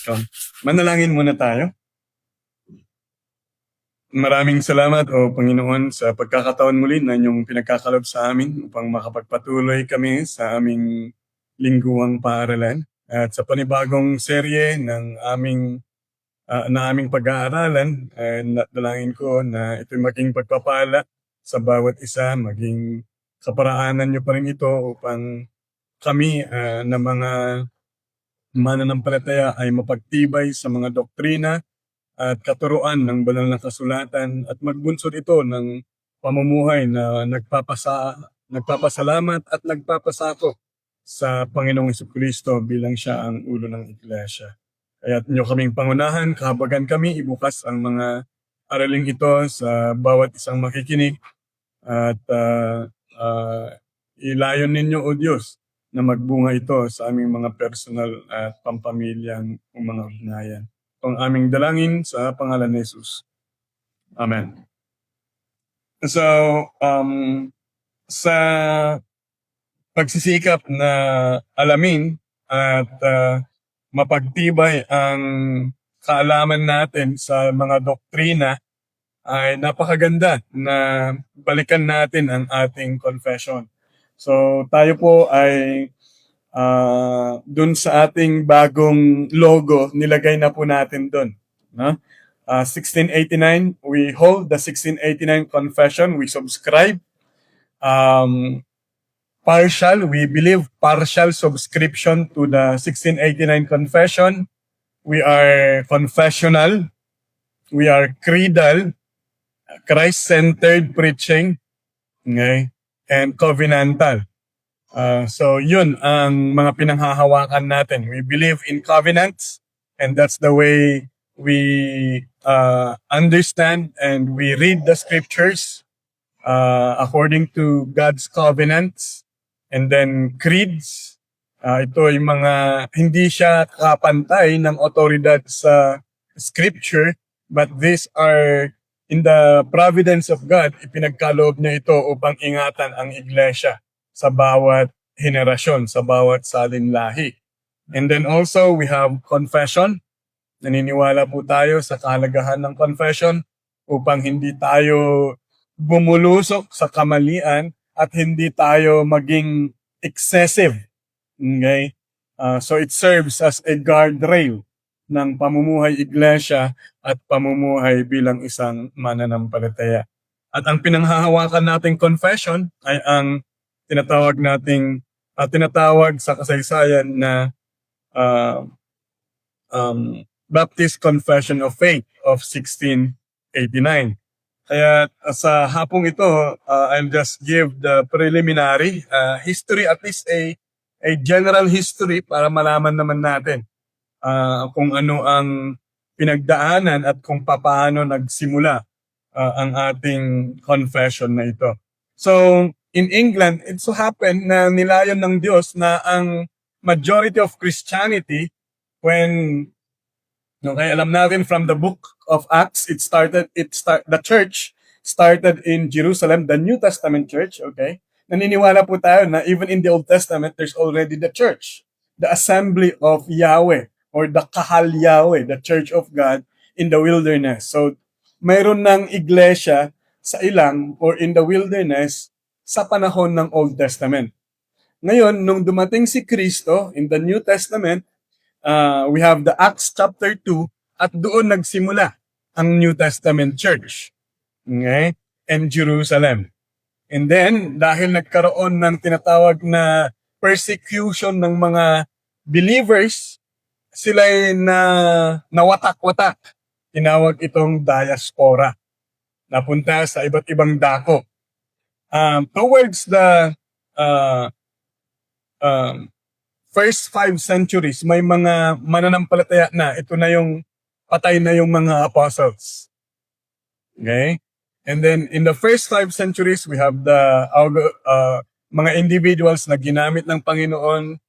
confession. Manalangin muna tayo. Maraming salamat o Panginoon sa pagkakataon muli na inyong pinagkakalob sa amin upang makapagpatuloy kami sa aming lingguang paaralan at sa panibagong serye ng aming pag-aaralan. Dalangin ko na ito'y maging pagpapala sa bawat isa, maging kaparaanan niyo pa rin ito upang kami na mga mananampalataya ay mapagtibay sa mga doktrina at katuruan ng banal na kasulatan at magbunsod ito ng pamumuhay na nagpapasalamat at nagpapasako sa Panginoong Jesucristo bilang siya ang ulo ng iglesia. Kaya niyo kaming pangunahan, kahabagan kami, ibukas ang mga araling ito sa bawat isang makikinig at ilayon ninyo, O Diyos, na magbunga ito sa aming mga personal at pampamilyang mga ugnayan. Ito ang aming dalangin sa pangalan ni Jesus. Amen. So, sa pagsisikap na alamin at mapagtibay ang kaalaman natin sa mga doktrina, ay napakaganda na balikan natin ang ating confession. So tayo po ay dun sa ating bagong logo, nilagay na po natin dun. No? 1689, we hold the 1689 confession, we subscribe. We believe partial subscription to the 1689 confession. We are confessional. We are creedal, Christ-centered preaching, okay, and covenantal. So yun ang mga pinanghahawakan natin. We believe in covenants, and that's the way we understand and we read the scriptures according to God's covenants. And then creeds, ito yung mga hindi siya kapantay ng otoridad sa scripture, but these are in the providence of God, ipinagkaloob niya ito upang ingatan ang iglesia sa bawat henerasyon, sa bawat salinlahi. And then also, we have confession. Naniniwala po tayo sa kahalagahan ng confession upang hindi tayo bumulusok sa kamalian at hindi tayo maging excessive. Okay? So it serves as a guardrail ng pamumuhay iglesia at pamumuhay bilang isang mananampalataya. At ang pinanghahawakan nating confession ay ang tinatawag sa kasaysayan na Baptist Confession of Faith of 1689. Kaya sa hapong ito, I'll just give the preliminary history, at least a general history para malaman naman natin kung ano ang pinagdaanan at kung paano nagsimula ang ating confession na ito. So, in England, it so happened na nilayon ng Diyos na ang majority of Christianity, kaya alam natin from the book of Acts, the church started in Jerusalem, the New Testament church, okay? Naniniwala po tayo na even in the Old Testament, there's already the church, the assembly of Yahweh, or the Kahal Yahweh, the Church of God in the wilderness. So, mayroon ng iglesia sa ilang or in the wilderness sa panahon ng Old Testament. Ngayon, nung dumating si Kristo in the New Testament, we have the Acts chapter 2 at doon nagsimula ang New Testament church. Okay? And Jerusalem. And then, dahil nagkaroon ng tinatawag na persecution ng mga believers, sila'y nawatak-watak. Tinawag itong diaspora. Napunta sa iba't ibang dako. Towards the first 5 centuries, may mga mananampalataya na. Ito na yung patay na yung mga apostles. Okay? And then, in the first 5 centuries, we have the mga individuals na ginamit ng Panginoon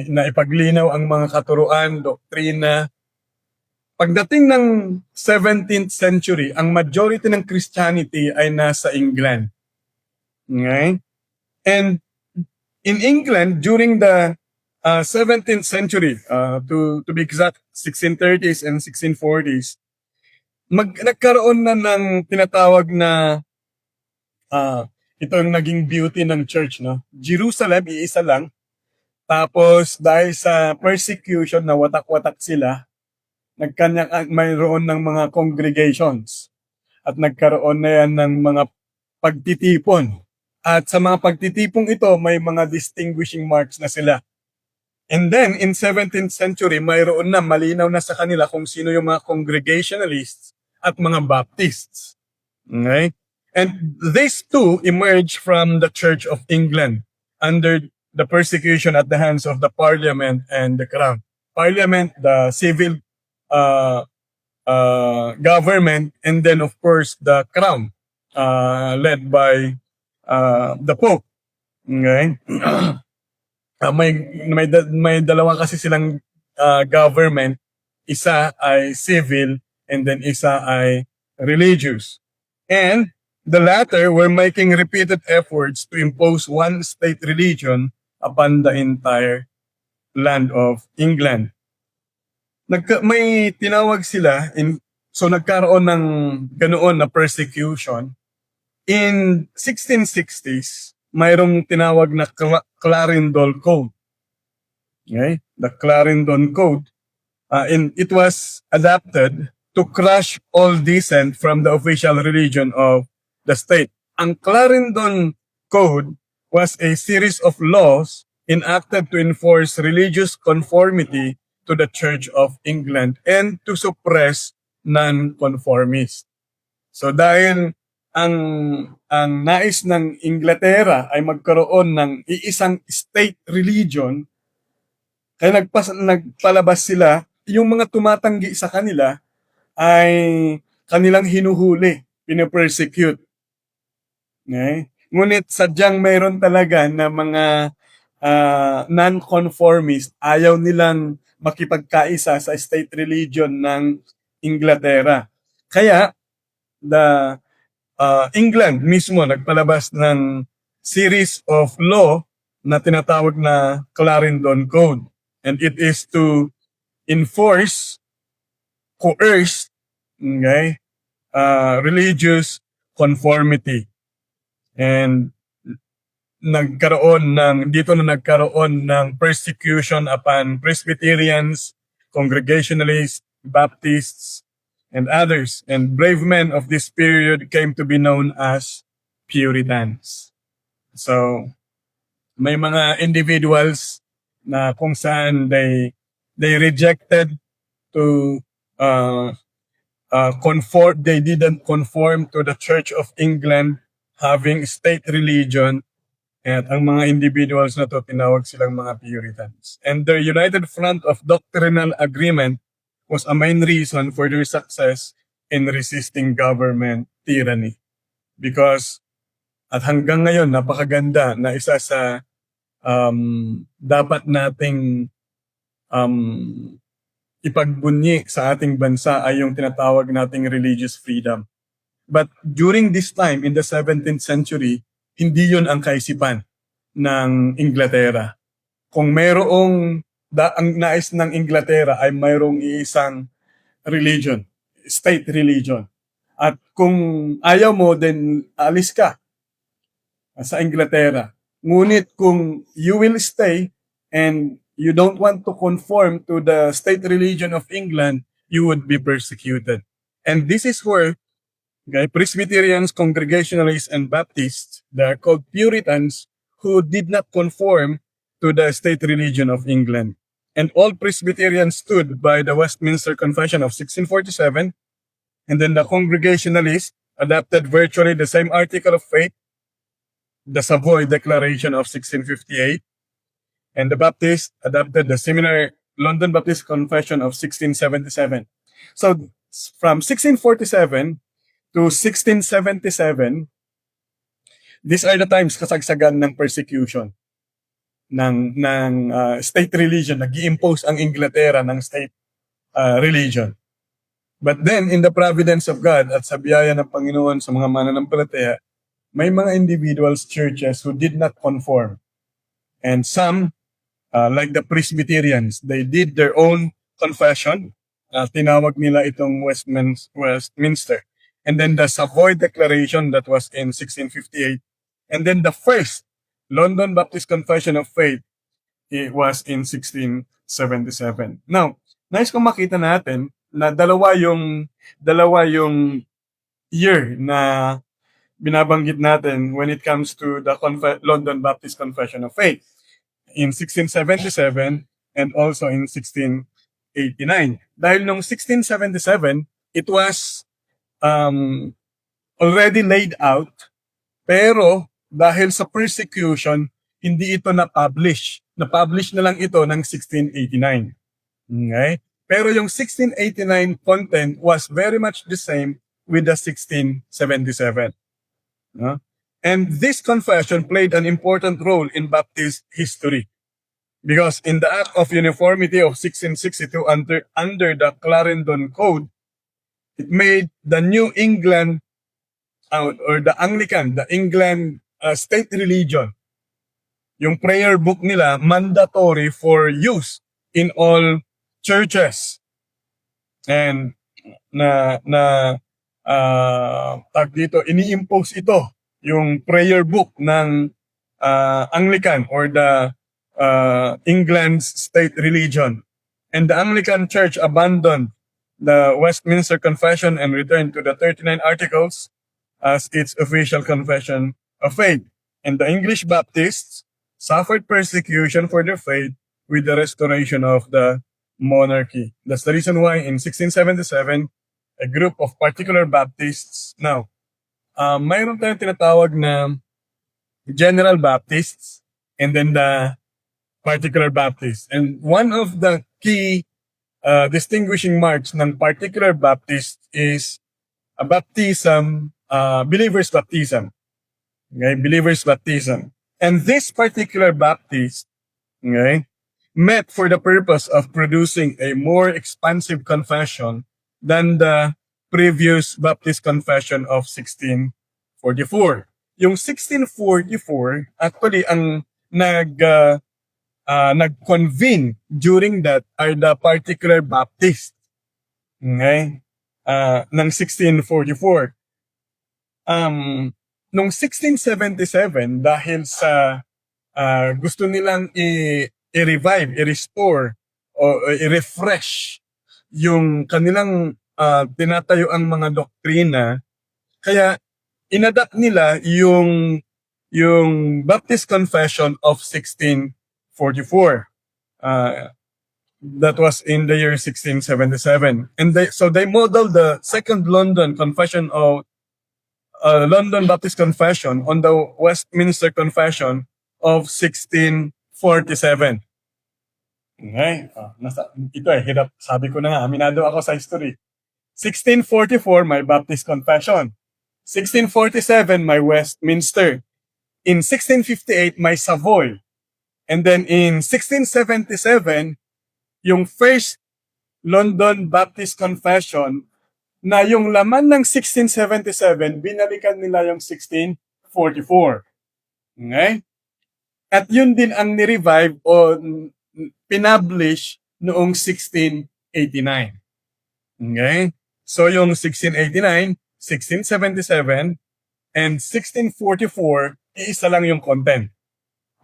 na ipaglinaw ang mga katuruan, doktrina. Pagdating ng 17th century, ang majority ng Christianity ay nasa England. Okay? And in England, during the 17th century, to be exact, 1630s and 1640s, nagkaroon na ng tinatawag na ito yung naging beauty ng church, no? Jerusalem, iisa lang. Tapos dahil sa persecution na watak-watak sila, mayroon ng mga congregations at nagkaroon na yan ng mga pagtitipon. At sa mga pagtitipong ito, may mga distinguishing marks na sila. And then, in 17th century, mayroon na, malinaw na sa kanila kung sino yung mga Congregationalists at mga Baptists. Okay? And these two emerged from the Church of England under the persecution at the hands of the Parliament and the Crown. Parliament, the civil government, and then of course the Crown, led by the Pope. Okay? May dalawa kasi silang government, isa ay civil and then isa ay religious. And the latter were making repeated efforts to impose one state religion upon the entire land of England. May tinawag sila, so nagkaroon ng ganoon na persecution. In 1660s, mayroong tinawag na Clarendon Code. Okay? The Clarendon Code. And it was adapted to crush all dissent from the official religion of the state. Ang Clarendon Code was a series of laws enacted to enforce religious conformity to the Church of England and to suppress non-conformists. So dahil ang nais ng Inglaterra ay magkaroon ng iisang state religion, kaya nagpalabas sila, yung mga tumatanggi sa kanila ay kanilang hinuhuli, pinapersecute. Okay? Ngunit sadyang mayroon talaga na mga non-conformist, ayaw nilang makipagkaisa sa state religion ng Inglaterra. Kaya, England mismo nagpalabas ng series of law na tinatawag na Clarendon Code. And it is to enforce, coerce, okay, religious conformity. And dito na nagkaroon ng persecution upon Presbyterians, Congregationalists, Baptists, and others. And brave men of this period came to be known as Puritans. So, may mga individuals na kung saan they rejected to conform, they didn't conform to the Church of England having state religion. At ang mga individuals na to, tinawag silang mga Puritans. And their united front of doctrinal agreement was a main reason for their success in resisting government tyranny. Because, at hanggang ngayon, napakaganda na isa sa dapat nating ipagbunyi sa ating bansa ay yung tinatawag nating religious freedom. But during this time, in the 17th century, hindi yun ang kaisipan ng Inglaterra. Kung mayroong ang nais ng Inglaterra ay mayroong isang religion, state religion. At kung ayaw mo, then alis ka sa Inglaterra. Ngunit kung you will stay and you don't want to conform to the state religion of England, you would be persecuted. And this is where Presbyterians, Congregationalists, and Baptists, they are called Puritans, who did not conform to the state religion of England. And all Presbyterians stood by the Westminster Confession of 1647, and then the Congregationalists adopted virtually the same article of faith, the Savoy Declaration of 1658, and the Baptists adopted the similar London Baptist Confession of 1677. So, from 1647 to 1677, these are the times kasagsagan ng persecution ng state religion. Nag-i-impose ang Inglaterra ng state religion. But then, in the providence of God at sa biyaya ng Panginoon sa mga mananampalataya, may mga individuals, churches who did not conform. And some like the Presbyterians, they did their own confession. Tinawag nila itong Westminster. And then the Savoy Declaration that was in 1658. And then the first London Baptist Confession of Faith, it was in 1677. Now, nice kung makita natin na dalawa yung year na binabanggit natin when it comes to the London Baptist Confession of Faith. In 1677 and also in 1689. Dahil nung 1677, it was already laid out, pero dahil sa persecution, hindi ito na-publish. Na-publish na lang ito ng 1689. Okay? Pero yung 1689 content was very much the same with the 1677. No? And this confession played an important role in Baptist history. Because in the Act of Uniformity of 1662 under the Clarendon Code, it made the New England or the Anglican, the England state religion, yung prayer book nila mandatory for use in all churches. And tag dito, ini-impose ito, yung prayer book ng Anglican or the England's state religion. And the Anglican Church abandoned the Westminster Confession and returned to the 39 Articles as its official confession of faith. And the English Baptists suffered persecution for their faith with the restoration of the monarchy. That's the reason why in 1677, a group of particular Baptists, now, mayroon tayong tinatawag na General Baptists and then the Particular Baptists. And one of the key distinguishing marks ng Particular Baptist is a baptism, believer's baptism. Okay, believer's baptism. And this particular Baptist, okay, met for the purpose of producing a more expansive confession than the previous Baptist Confession of 1644. Yung 1644, actually, ang nag-convene during that are the Particular Baptist. Okay? Ng 1644. Nung 1677, dahil sa gusto nilang i-revive, i-restore, o i-refresh yung kanilang tinatayo ang mga doktrina, kaya inadapt nila yung Baptist Confession of 1644. That was in the year 1677. And so they modeled the Second London Confession of London Baptist Confession on the Westminster Confession of 1647. Okay? Ito hirap. Sabi ko na nga, aminado ako sa history. 1644, my Baptist Confession. 1647, my Westminster. In 1658, my Savoy. And then in 1677, yung first London Baptist Confession, na yung laman ng 1677, binalikan nila yung 1644. Okay? At yun din ang ni-revive o pinablish noong 1689. Okay? So yung 1689, 1677, and 1644, iisa lang yung content.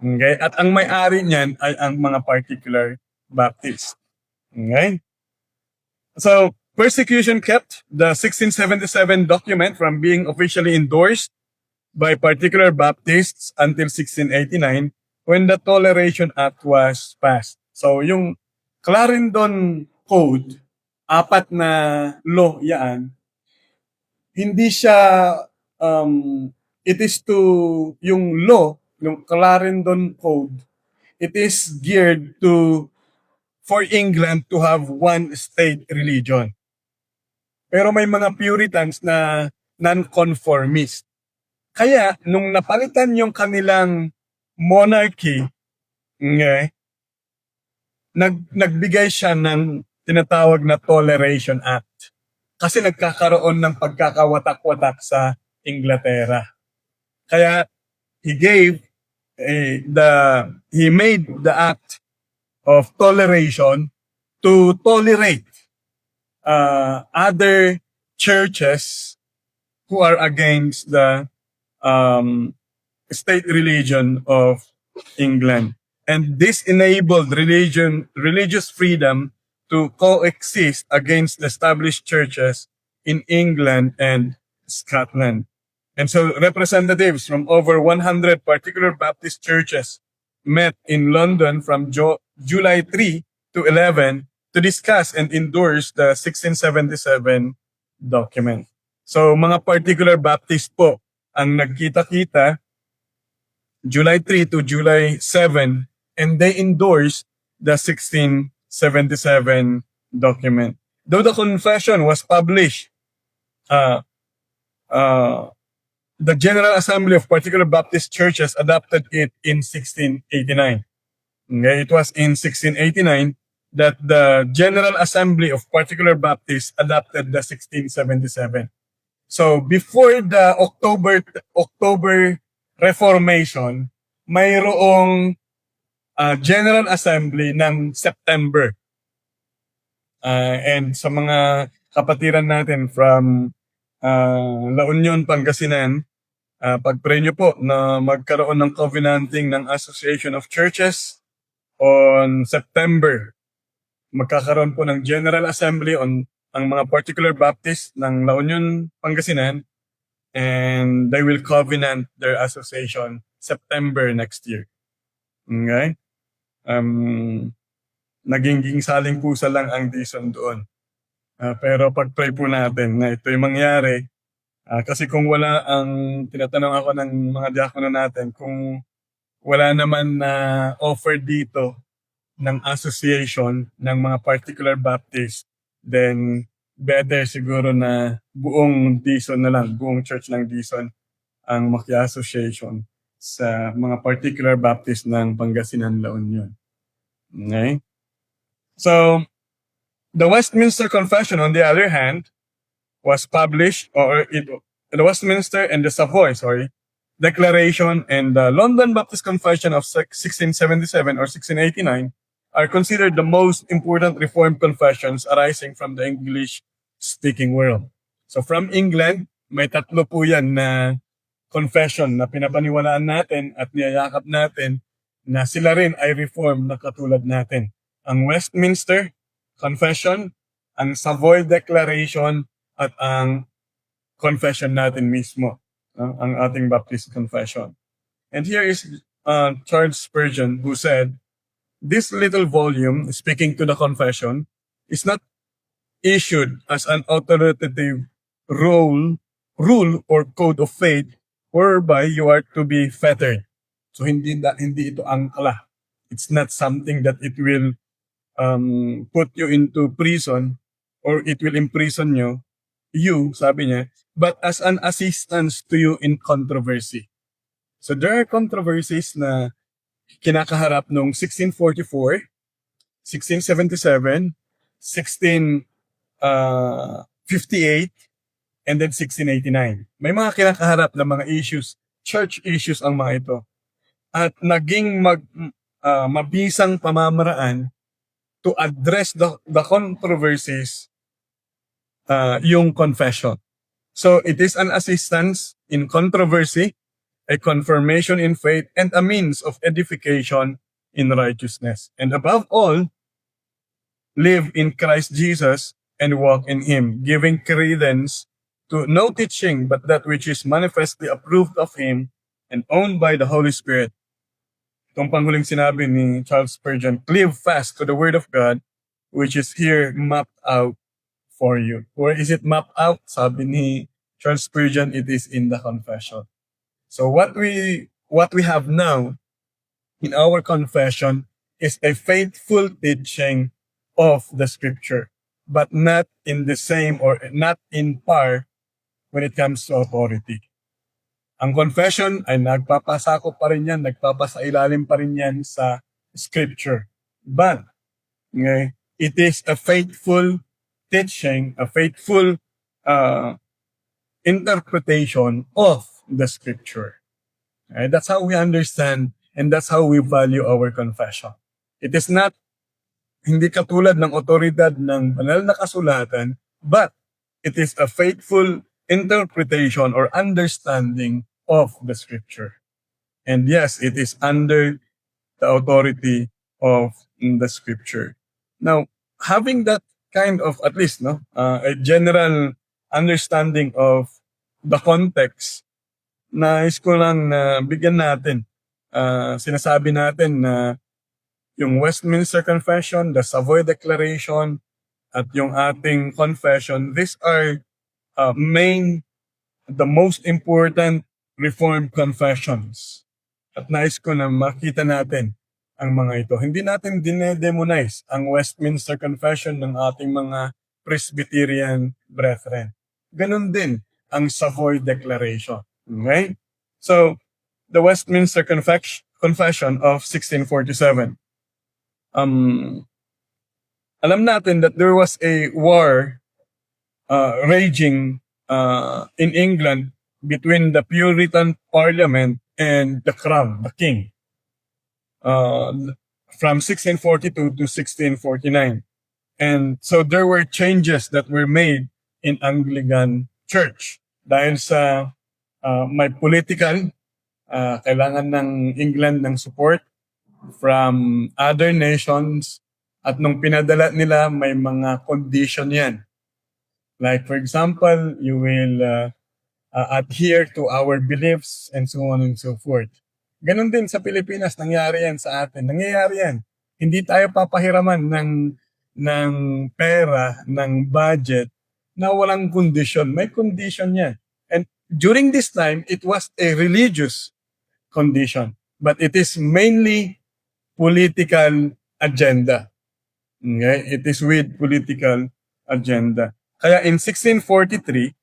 Okay? At ang may-ari niyan ay ang mga Particular Baptist. Okay? So, persecution kept the 1677 document from being officially endorsed by Particular Baptists until 1689 when the Toleration Act was passed. So, yung Clarendon Code, 4 na law yan, hindi siya, it is to, yung law, yung Clarendon Code, it is geared for England to have one state religion. Pero may mga Puritans na non-conformist. Kaya, nung napalitan yung kanilang monarchy, okay, nagbigay siya ng tinatawag na Toleration Act. Kasi nagkakaroon ng pagkakawatak-watak sa Inglaterra. Kaya, he made the act of toleration to tolerate other churches who are against the state religion of England. And this enabled religious freedom to coexist against the established churches in England and Scotland. And so representatives from over 100 particular Baptist churches met in London from July 3 to 11 to discuss and endorse the 1677 document. So mga particular Baptist po ang nagkita-kita July 3 to July 7, and they endorsed the 1677 document. Though the confession was published, uh, the General Assembly of particular Baptist churches adopted it in 1689. Okay, it was in 1689 that the General Assembly of particular Baptists adopted the 1677. So before the October Reformation, mayroong General Assembly ng September. And sa mga kapatiran natin from La Union, Pangasinan, pag-pray nyo po na magkaroon ng covenanting ng Association of Churches on September. Magkakaroon po ng General Assembly on ang mga particular Baptist ng La Union, Pangasinan, and they will covenant their association September next year. Okay? Naging saling pusa lang ang Dison doon. Pero pag-pray po natin na ito'y mangyari. Kasi kung wala tinatanong ako ng mga diakono natin, kung wala naman na offer dito ng association ng mga particular Baptist, then better siguro na buong Dison na lang, buong church ng Dison ang maki-association sa mga particular Baptist ng Pangasinan, La Union. Okay? So, the Westminster Confession, on the other hand, was published, the Westminster and the Savoy, Declaration and the London Baptist Confession of 1677 or 1689 are considered the most important Reformed confessions arising from the English-speaking world. So from England, may tatlo po yan na confession na pinapaniwalaan natin at niyayakap natin na sila rin ay reform na katulad natin. Ang Westminster Confession, ang Savoy Declaration, at ang confession natin mismo, ang ating Baptist Confession. And here is Charles Spurgeon, who said, "This little volume, speaking to the confession, is not issued as an authoritative rule or code of faith whereby you are to be fettered." So hindi ito angkla. It's not something that it will put you into prison or it will imprison you, sabi niya, but as an assistance to you in controversy. So there are controversies na kinakaharap noong 1644, 1677, 1658, and then 1689. May mga kinakaharap na mga issues, church issues ang mga ito. At naging mabisang pamamaraan to address the controversies yung confession. So it is an assistance in controversy, a confirmation in faith, and a means of edification in righteousness. And above all, live in Christ Jesus and walk in Him, giving credence to no teaching but that which is manifestly approved of Him and owned by the Holy Spirit. Itong panghuling sinabi ni Charles Spurgeon, cleave fast to the Word of God, which is here mapped out for you. Or is it mapped out? Sabi ni Charles Spurgeon, it is in the confession. So what we have now in our confession is a faithful teaching of the Scripture, but not in the same or not in par when it comes to authority. Ang confession ay nagpapasakop pa rin yan, nagpapasailalim pa rin yan sa Scripture. But, okay, it is a faithful teaching, a faithful interpretation of the Scripture. Okay, that's how we understand and that's how we value our confession. It is not hindi katulad ng otoridad ng banal na kasulatan, but it is a faithful interpretation or understanding of the scripture. And yes, it is under the authority of the scripture. Now, having that kind of, at least, a general understanding of the context, nais ko lang na bigyan natin. Sinasabi natin na yung Westminster Confession, the Savoy Declaration, at yung ating confession, these are the most important Reformed confessions. At nais ko na makita natin ang mga ito. Hindi natin dinedemonize ang Westminster Confession ng ating mga Presbyterian brethren. Ganon din ang Savoy Declaration. Okay? So, the Westminster Confession of 1647. Alam natin that there was a war raging in England between the Puritan Parliament and the Crown, the King, from 1642 to 1649. And so there were changes that were made in Anglican Church dahil sa may political, kailangan ng England ng support from other nations, at nung pinadala nila may mga condition yan. Like for example, you will adhere to our beliefs and so on and so forth. Ganon din sa Pilipinas, nangyari yan sa atin. Nangyayari yan. Hindi tayo papahiraman ng pera, ng budget na walang condition. May condition yan. And during this time, it was a religious condition. But it is mainly political agenda. Okay? It is with political agenda. Kaya in 1643,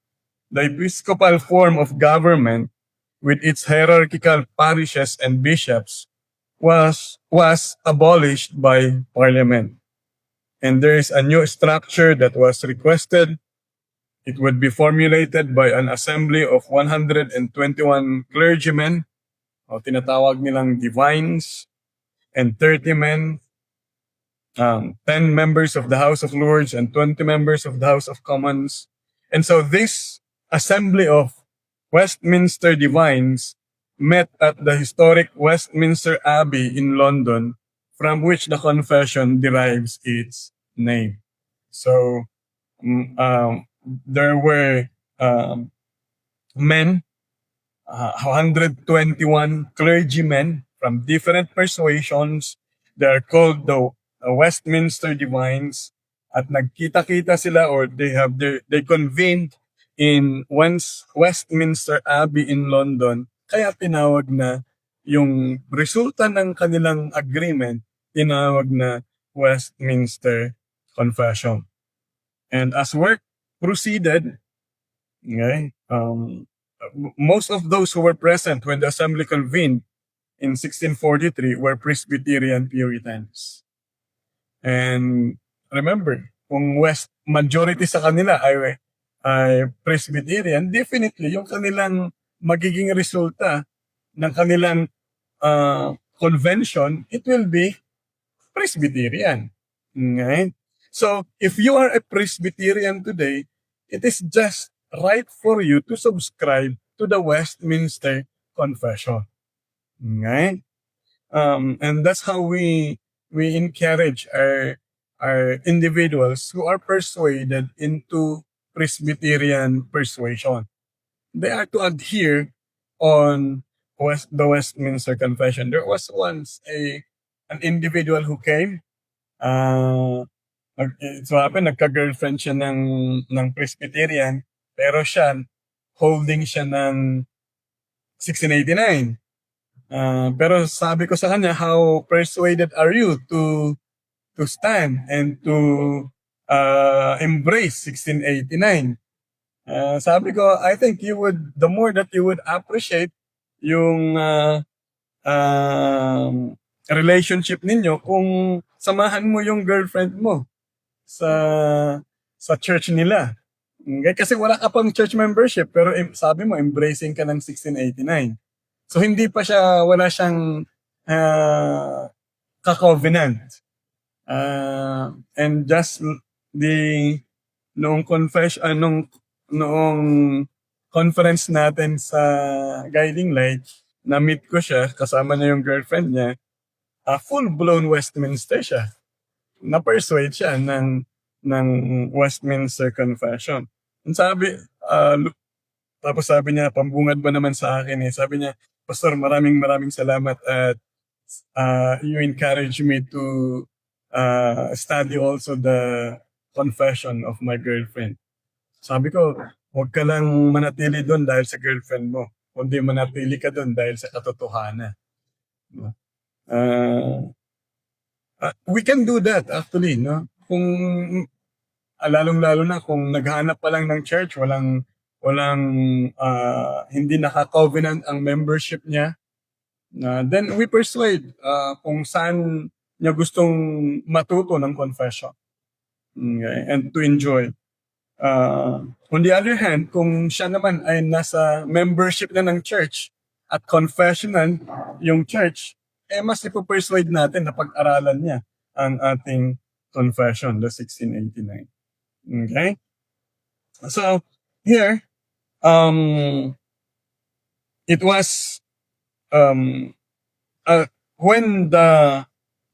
the episcopal form of government with its hierarchical parishes and bishops was abolished by Parliament. And there is a new structure that was requested. It would be formulated by an assembly of 121 clergymen, o tinatawag nilang divines, and 30 men, 10 members of the House of Lords, and 20 members of the House of Commons. And so this assembly of Westminster divines met at the historic Westminster Abbey in London, from which the confession derives its name. So there were men, 121 clergymen from different persuasions. They are called the Westminster divines, at nagkita-kita sila, or they convened in Westminster Abbey in London. Kaya tinawag na yung resulta ng kanilang agreement, tinawag na Westminster Confession. And as work proceeded, okay, most of those who were present when the assembly convened in 1643 were Presbyterian Puritans. And remember, kung majority sa kanila ay Presbyterian, definitely yung kanilang magiging resulta ng kanilang convention, it will be Presbyterian. Okay? So, if you are a Presbyterian today, it is just right for you to subscribe to the Westminster Confession. Okay? And that's how we encourage our individuals who are persuaded into Presbyterian persuasion. They are to adhere on the Westminster Confession. There was once an individual who came, so happened, nagka-girlfriend siya ng Presbyterian, pero holding siya ng 1689. Pero sabi ko sa kanya, how persuaded are you to stand and to embrace 1689? Sabi ko, I think the more that you would appreciate yung relationship ninyo kung samahan mo yung girlfriend mo sa church nila. Okay? Kasi wala ka pang church membership, pero sabi mo, embracing ka ng 1689. So wala siyang ka-covenant. And just the noong noong conference natin sa Guiding Light, na-meet ko siya, kasama niya yung girlfriend niya, full-blown Westminster siya. Na-persuade siya ng Westminster Confession. And tapos sabi niya, pambungad ba naman sa akin eh. Sabi niya, Pastor, maraming salamat at you encourage me to study also the confession of my girlfriend. Sabi ko, huwag ka lang manatili doon dahil sa girlfriend mo, kundi manatili ka doon dahil sa katotohanan. We can do that actually, no? Kung lalong-lalo na kung naghanap pa lang ng church, walang hindi naka-covenant ang membership niya, then we persuade kung saan niya gustong matuto ng confession. Okay? And to enjoy. On the other hand, kung siya naman ay nasa membership na ng church at confessional yung church, mas ipo-persuade natin na pag-aralan niya ang ating confession, the 1689. Okay? So, here, it was when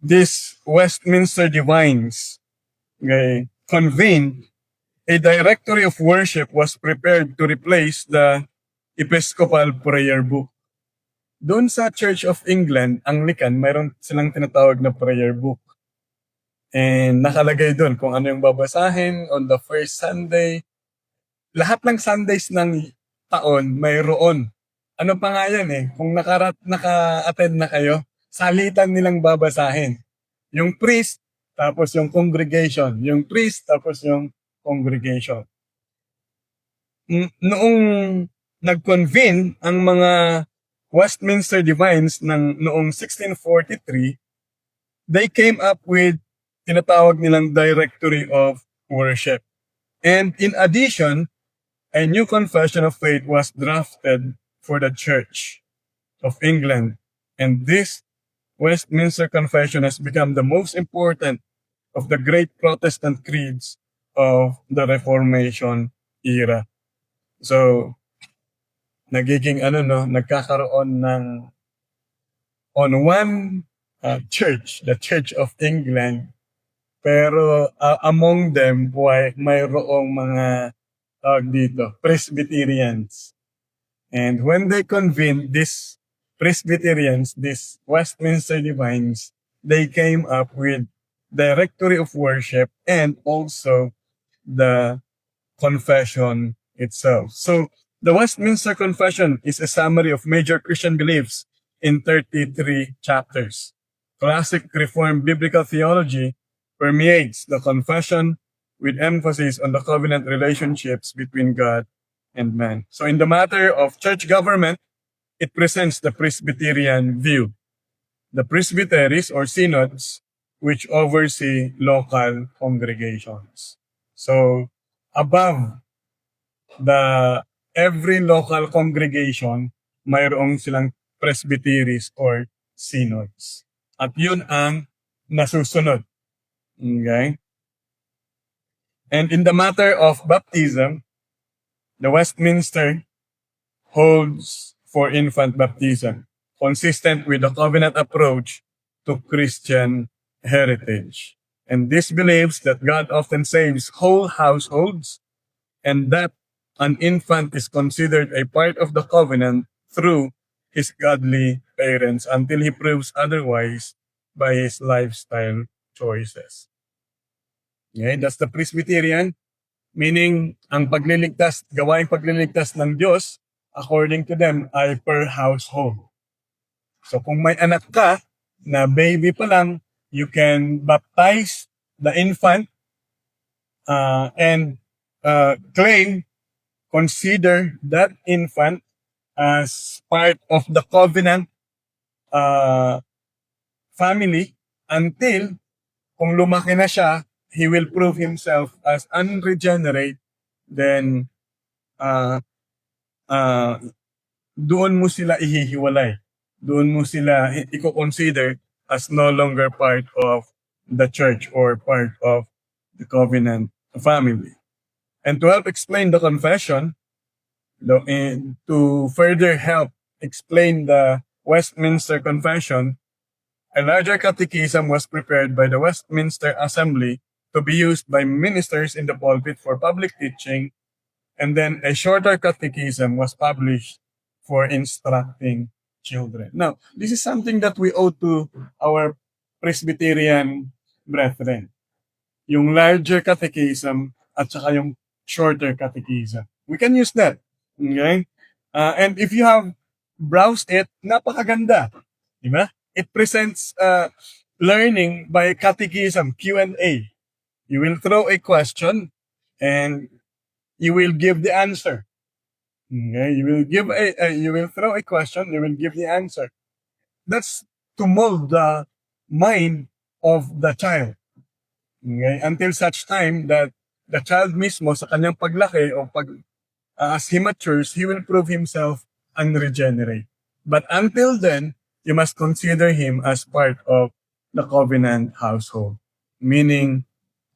these Westminster divines convened, a directory of worship was prepared to replace the Episcopal Prayer Book. Doon sa Church of England, Anglican, mayroon silang tinatawag na prayer book. And nakalagay doon kung ano yung babasahin on the first Sunday. Lahat ng Sundays ng taon, mayroon. Ano pa nga yan eh, kung naka-attend na kayo, salitan nilang babasahin. Yung priest, tapos yung congregation. Yung priest, tapos yung congregation. Noong nag-convene ang mga Westminster Divines noong 1643, they came up with tinatawag nilang Directory of Worship. And in addition, a new confession of faith was drafted for the Church of England. And this Westminster Confession has become the most important of the great Protestant creeds of the Reformation era. So, nagiging nagkakaroon ng on one church, the Church of England, pero among them mayroong mga Presbyterians. And when they convened these Presbyterians, these Westminster Divines, they came up with Directory of Worship and also the confession itself. So, the Westminster Confession is a summary of major Christian beliefs in 33 chapters. Classic Reformed biblical theology permeates the confession with emphasis on the covenant relationships between God and man. So in the matter of church government, it presents the Presbyterian view. The presbyteries or synods which oversee local congregations. So above every local congregation, mayroong silang presbyteries or synods. At yun ang nasusunod. Okay? And in the matter of baptism, the Westminster holds for infant baptism, consistent with the covenant approach to Christian heritage. And this believes that God often saves whole households and that an infant is considered a part of the covenant through his godly parents until he proves otherwise by his lifestyle choices. Okay, that's the Presbyterian, meaning ang gawaing pagliligtas ng Diyos, according to them, ay per household. So kung may anak ka na baby pa lang, you can baptize the infant and consider that infant as part of the covenant family until kung lumaki na siya, he will prove himself as unregenerate, then doon mo sila ihihiwalay. Doon mo sila i-consider as no longer part of the church or part of the covenant family. And to help explain the confession, and to further help explain the Westminster Confession, a larger catechism was prepared by the Westminster Assembly to be used by ministers in the pulpit for public teaching, and then a shorter catechism was published for instructing children. Now, this is something that we owe to our Presbyterian brethren. Yung larger catechism at saka yung shorter catechism. We can use that. Okay? And if you have browsed it, napakaganda. Diba? It presents learning by catechism, Q&A. You will throw a question and you will give the answer. Okay? You will throw a question, you will give the answer. That's to mold the mind of the child. Okay? Until such time that the child mismo sa kanyang paglaki o as he matures, he will prove himself unregenerate. But until then, you must consider him as part of the covenant household. Meaning,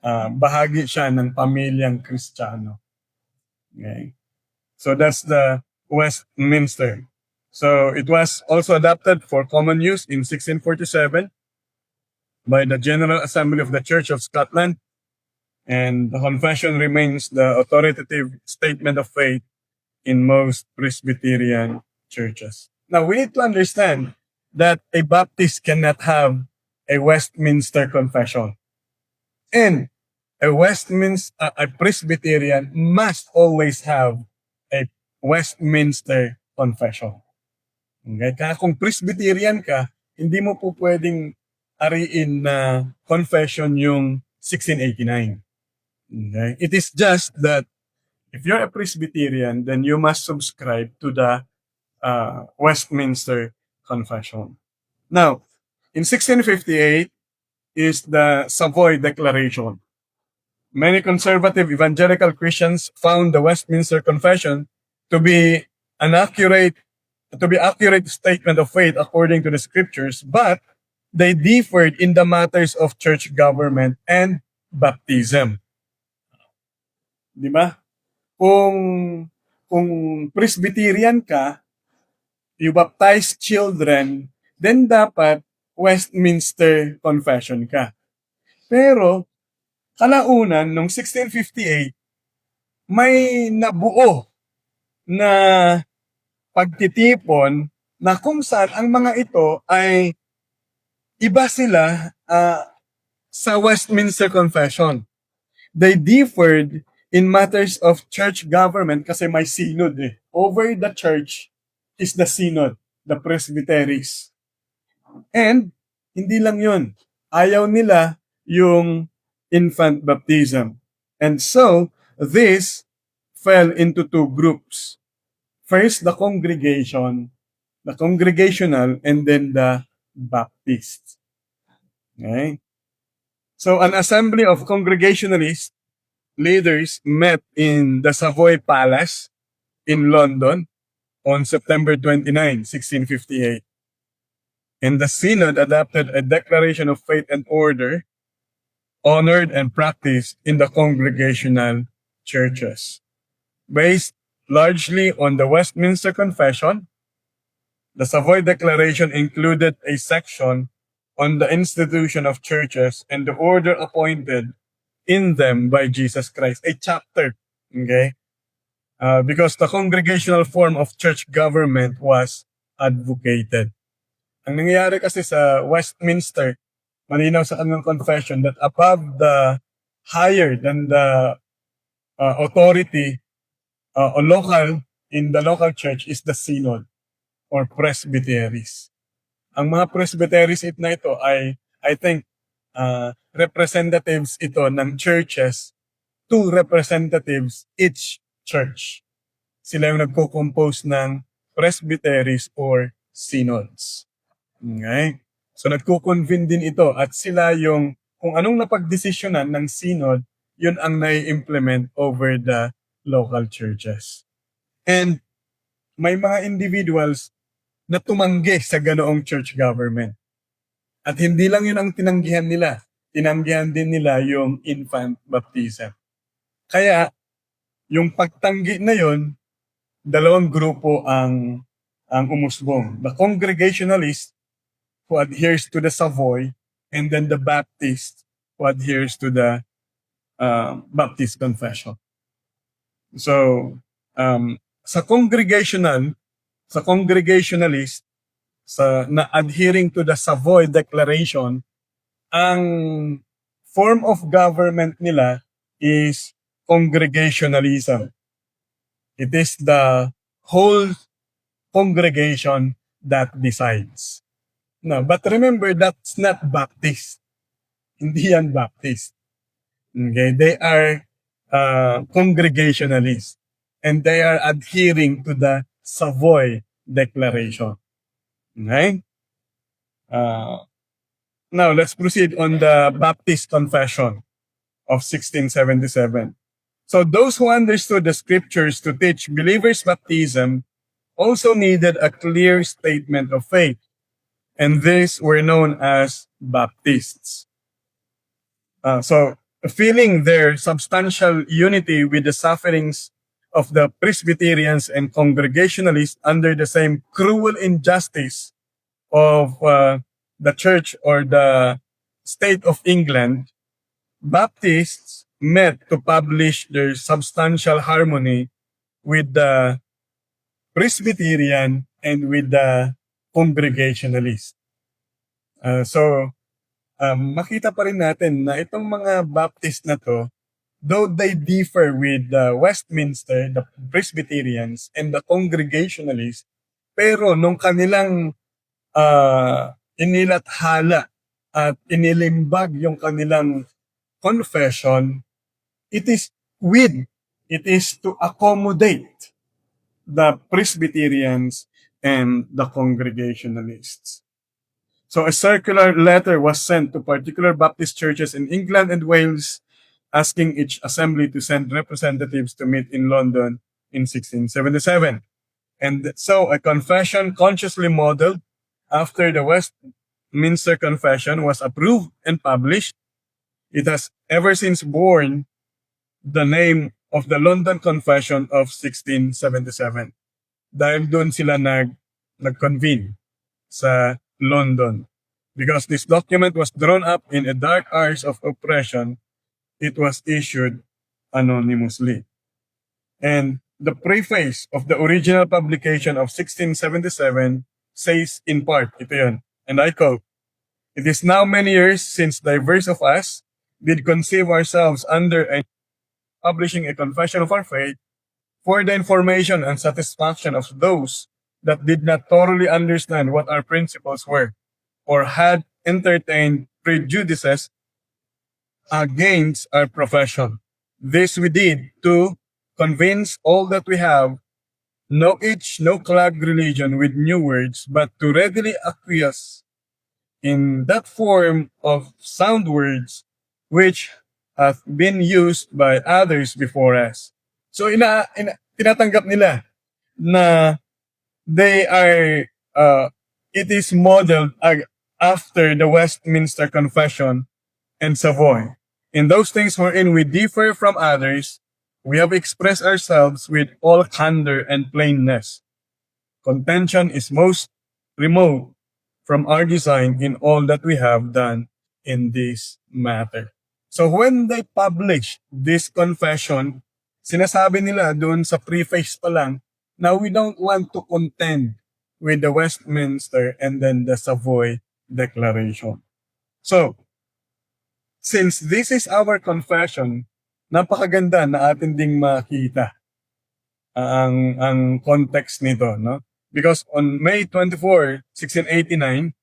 bahagi siya ng pamilyang Kristiyano. Okay? So that's the Westminster. So it was also adopted for common use in 1647 by the General Assembly of the Church of Scotland, and the confession remains the authoritative statement of faith in most Presbyterian churches. Now, we need to understand that a Baptist cannot have a Westminster confession. And a Presbyterian must always have a Westminster confession. Okay? Kaya kung Presbyterian ka, hindi mo po pwedeng ariin na confession yung 1689. Okay? It is just that if you're a Presbyterian, then you must subscribe to the Westminster Confession. Now, in 1658 is the Savoy Declaration. Many conservative evangelical Christians found the Westminster Confession to be an accurate statement of faith according to the scriptures, but they differed in the matters of church government and baptism. Di ba? Kung Presbyterian ka, you baptize children, then dapat Westminster Confession ka. Pero, kalaunan, noong 1658, may nabuo na pagtitipon na kung saan ang mga ito ay iba sila sa Westminster Confession. They differed in matters of church government kasi may synod eh. Over the church is the synod, the presbyteries. And, hindi lang yun. Ayaw nila yung infant baptism. And so, this fell into two groups. First, the congregational, and then the Baptist. Okay? So, an assembly of Congregationalist leaders met in the Savoy Palace in London on September 29, 1658. And the Synod adopted a declaration of faith and order, honored and practiced in the Congregational churches. Based largely on the Westminster Confession, the Savoy Declaration included a section on the institution of churches and the order appointed in them by Jesus Christ, a chapter, okay? Because the congregational form of church government was advocated. Ang nangyayari kasi sa Westminster, malinaw sa kanilang confession that above the higher than the authority or local in the local church is the synod or presbyteries. Ang mga presbyteries na ito ay, I think, representatives ito ng churches, two representatives each church. Sila yung nagko-compose ng presbyteries or synods. Okay? So nagko-convene din ito at sila yung kung anong napagdesisyonan ng synod, yun ang nai-implement over the local churches. And may mga individuals na tumanggi sa ganoong church government. At hindi lang yun ang tinanggihan nila. tinanggihan din nila yung infant baptism. Kaya, yung pagtanggi na yon, dalawang grupo ang umusbong. The Congregationalist who adheres to the Savoy, and then the Baptist who adheres to the Baptist Confession. So, sa Congregationalist, na adhering to the Savoy Declaration, ang form of government nila is congregationalism. It is the whole congregation that decides. No, but remember, that's not Baptist. Hindi yan Baptist. Okay, they are congregationalists, and they are adhering to the Savoy Declaration. Okay? Now, let's proceed on the Baptist Confession of 1677. So those who understood the scriptures to teach believers baptism also needed a clear statement of faith, and these were known as Baptists. So, feeling their substantial unity with the sufferings of the Presbyterians and Congregationalists under the same cruel injustice of the Church or the state of England, Baptists met to publish their substantial harmony with the Presbyterian and with the Congregationalist. Makita pa rin natin na itong mga Baptist na to, though they differ with the Westminster, the Presbyterians, and the Congregationalists, pero nung kanilang inilathala at inilimbag yung kanilang confession, it is to accommodate the Presbyterians and the Congregationalists. So a circular letter was sent to particular Baptist churches in England and Wales, asking each assembly to send representatives to meet in London in 1677. And so a confession consciously modeled after the Westminster Confession was approved and published. It has ever since borne the name of the London Confession of 1677. Dahil doon sila nag-convene sa London. Because this document was drawn up in a dark hours of oppression, it was issued anonymously. And the preface of the original publication of 1677 says in part, ito yun, and I quote, "It is now many years since divers of us did conceive ourselves under a publishing a confession of our faith for the information and satisfaction of those that did not thoroughly understand what our principles were, or had entertained prejudices against our profession. This we did to convince all that we have no clogged religion with new words, but to readily acquiesce in that form of sound words which have been used by others before us." So tinatanggap nila na they are, it is modeled after the Westminster Confession and Savoy. In those things wherein we differ from others, we have expressed ourselves with all candor and plainness. Contention is most remote from our design in all that we have done in this matter. So when they published this confession, sinasabi nila doon sa preface pa lang, now we don't want to contend with the Westminster and then the Savoy Declaration. So, since this is our confession, napakaganda na atin ding makita ang context nito, no? Because on May 24, 1689,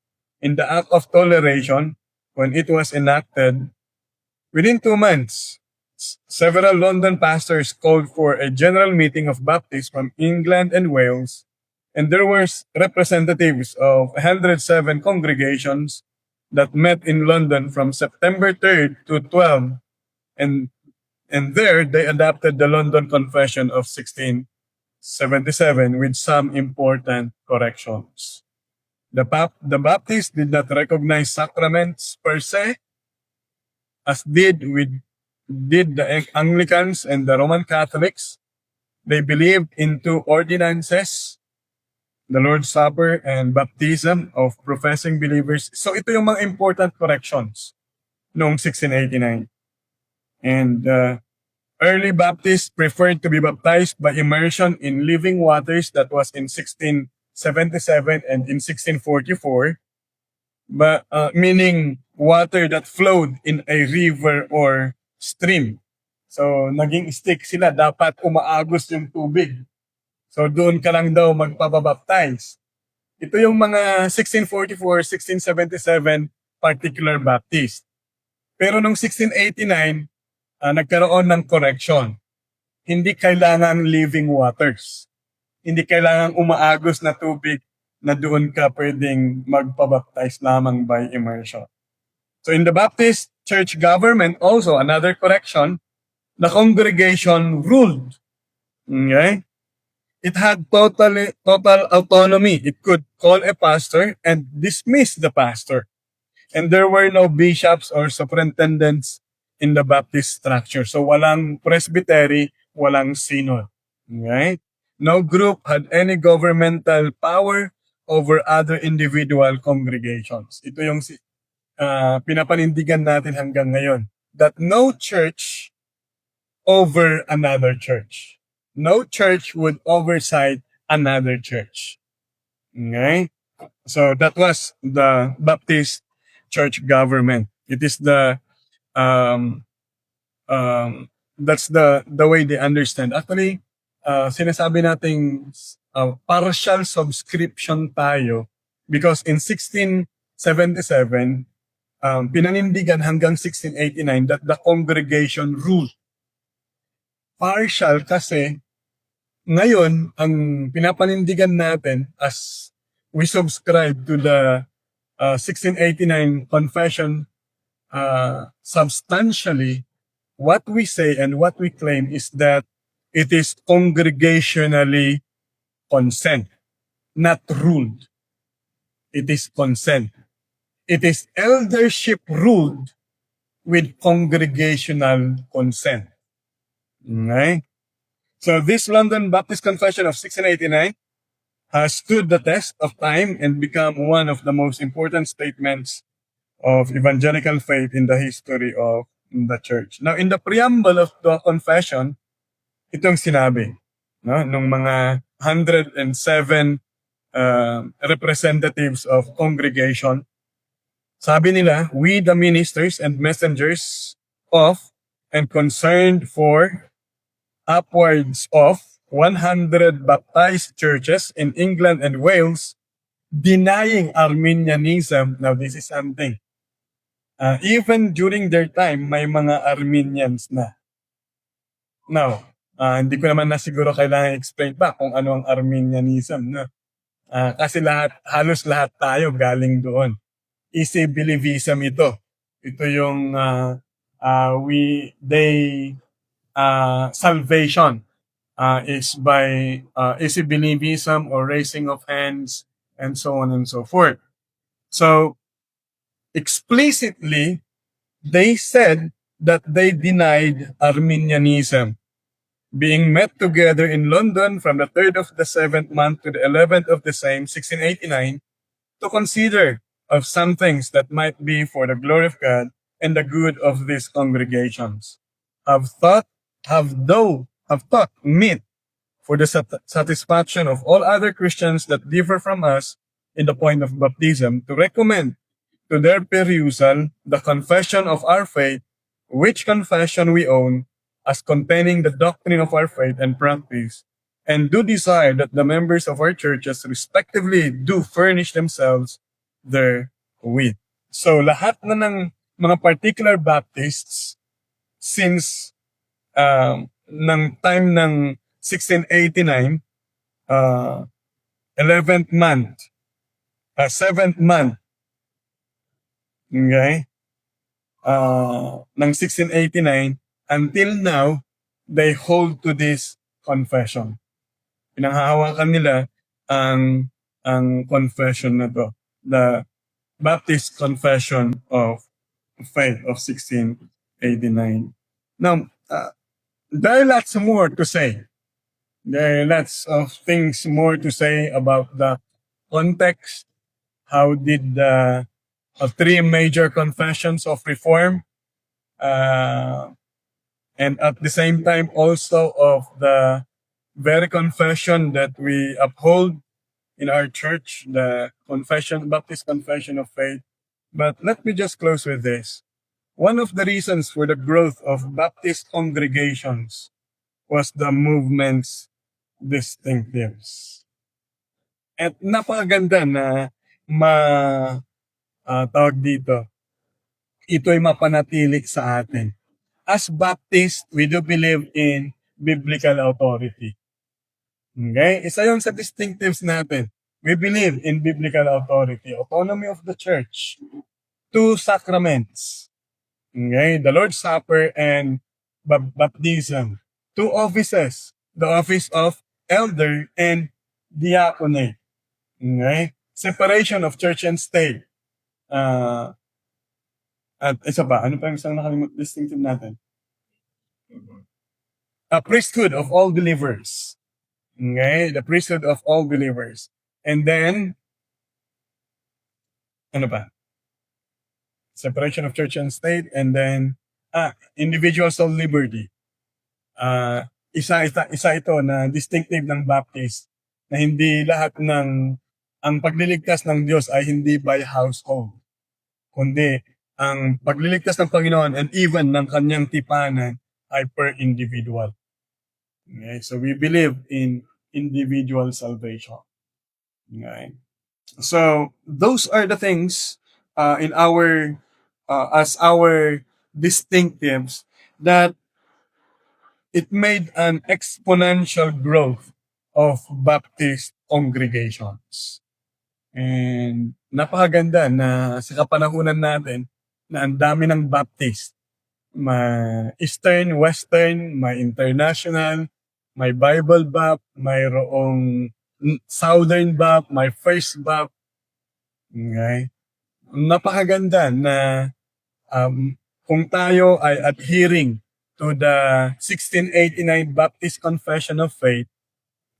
in the Act of Toleration, when it was enacted, within 2 months, several London pastors called for a general meeting of Baptists from England and Wales, and there were representatives of 107 congregations that met in London from September 3rd to 12th, and there they adopted the London Confession of 1677 with some important corrections. The Baptists did not recognize sacraments per se, as did the Anglicans and the Roman Catholics. They believed into ordinances, the Lord's Supper, and baptism of professing believers. So ito yung mga important corrections noong 1689. And early Baptists preferred to be baptized by immersion in living waters. That was in 1677 and in 1644. But meaning water that flowed in a river or stream. So naging stick sila, dapat umaagos yung tubig. So doon ka lang daw magpapabaptize. Ito yung mga 1644, 1677 particular Baptist. Pero nung 1689, nagkaroon ng correction. Hindi kailangan living waters. Hindi kailangan umaagos na tubig na doon ka pwedeng magpabaptize lamang by immersion. So in the Baptist church government also, another correction, the congregation ruled. Okay? It had total autonomy. It could call a pastor and dismiss the pastor. And there were no bishops or superintendents in the Baptist structure. So walang presbytery, walang synod. Right? No group had any governmental power over other individual congregations. Ito yung pinapanindigan natin hanggang ngayon. That no church over another church. No church would oversight another church. Okay? So that was the Baptist church government. It is the that's the way they understand. Actually, sinasabi nating partial subscription tayo because in 1677 pinanindigan hanggang 1689 that the congregation ruled. Partial kasi ngayon ang pinapanindigan natin as we subscribe to the 1689 confession, substantially, what we say and what we claim is that it is congregationally consent, not ruled. It is consent. It is eldership ruled with congregational consent. Okay? So this London Baptist Confession of 1689 has stood the test of time and become one of the most important statements of evangelical faith in the history of the church. Now, in the preamble of the confession, itong sinabi, no, nung mga 107 representatives of congregation, sabi nila, we the ministers and messengers of and concerned for upwards of 100 baptized churches in England and Wales denying Arminianism. Now, this is something. Even during their time, may mga Arminians na. Now, hindi ko naman na siguro kailangan explain pa kung ano ang Arminianism. No? Kasi halos lahat tayo galing doon. Easy believism ito. Ito yung salvation is by easy believism or raising of hands and so on and so forth. So, explicitly, they said that they denied Arminianism. Being met together in London from the 3rd of the 7th month to the 11th of the same, 1689, to consider of some things that might be for the glory of God and the good of these congregations. Have thought meet for the satisfaction of all other Christians that differ from us in the point of baptism, to recommend to their perusal the confession of our faith, which confession we own as containing the doctrine of our faith and practice, and do desire that the members of our churches respectively do furnish themselves therewith. So lahat na ng mga particular Baptists since ng time ng 1689, 11th month, 7th month, okay, ng 1689, until now, they hold to this confession. Pinanghahawakan nila ang confession na to, the Baptist Confession of Faith of 1689. 1689. Now, there are lots more to say. There are lots of things more to say about the context. How did the three major confessions of reform, and at the same time also of the very confession that we uphold in our church, the Baptist Confession of Faith. But let me just close with this. One of the reasons for the growth of Baptist congregations was the movement's distinctives. At napakaganda na tawag dito, ito ay mapanatili sa atin. As Baptists, we do believe in biblical authority. Okay? Isa yun sa distinctives natin. We believe in biblical authority, autonomy of the church, two sacraments, okay? The Lord's Supper and baptism, two offices, the office of elder and diaconate, okay? Separation of church and state. At isa pa, ano pa yung isang nakalimut distinctive natin? A priesthood of all believers. Okay? The priesthood of all believers. And then, ano pa? Separation of church and state. And then, individual soul liberty. Isa ito na distinctive ng Baptist na hindi lahat ng ang pagliligtas ng Diyos ay hindi by household, kundi ang pagliligtas ng Panginoon and even ng kanyang tipanan ay per individual. Okay? So we believe in individual salvation. Okay? So those are the things in our as our distinctives that it made an exponential growth of Baptist congregations. And napakaganda na sa kapanahunan natin na ang dami ng Baptist. May Eastern, Western, may International, may Bible Bap, mayroong Southern Bap, may First Bap. Okay? Napakaganda na kung tayo ay adhering to the 1689 Baptist Confession of Faith,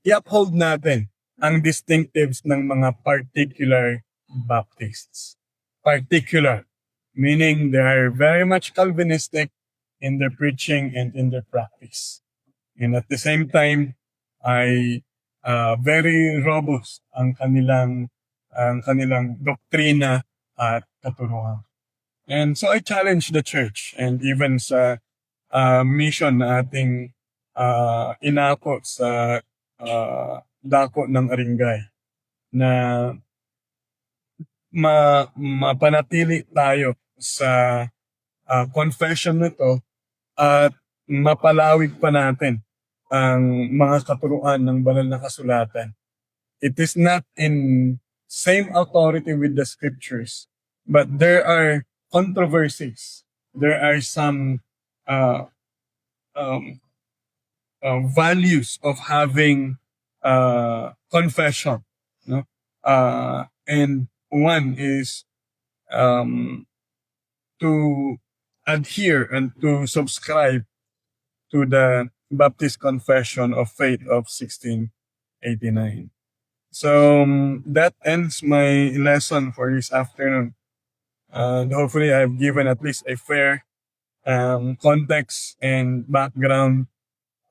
i-uphold natin ang distinctives ng mga particular Baptists. Particular, meaning they are very much Calvinistic in their preaching and in their practice. And at the same time, ay very robust ang kanilang doktrina at katuruan. And so I challenge the church and even sa mission na ating inako sa dako ng Aringay na mapanatili tayo sa confession nito at mapalawig pa natin ang mga katuruan ng banal na kasulatan. It is not in same authority with the scriptures, but there are controversies. There are some values of having confession, no? And one is to adhere and to subscribe to the Baptist Confession of Faith of 1689. So that ends my lesson for this afternoon. And hopefully I've given at least a fair context and background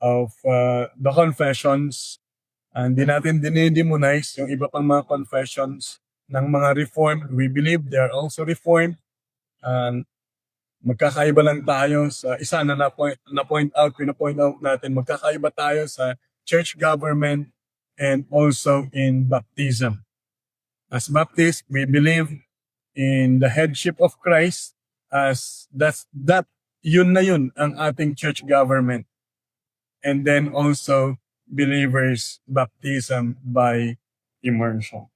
of the confessions. Hindi natin dinidemonize yung iba pang mga confessions ng mga Reformed. We believe they are also Reformed. Magkakaiba lang tayo sa isa na pinapoint out natin, magkakaiba tayo sa church government and also in baptism. As Baptists, we believe in the headship of Christ as yun ang ating church government. And then also believers' baptism by immersion.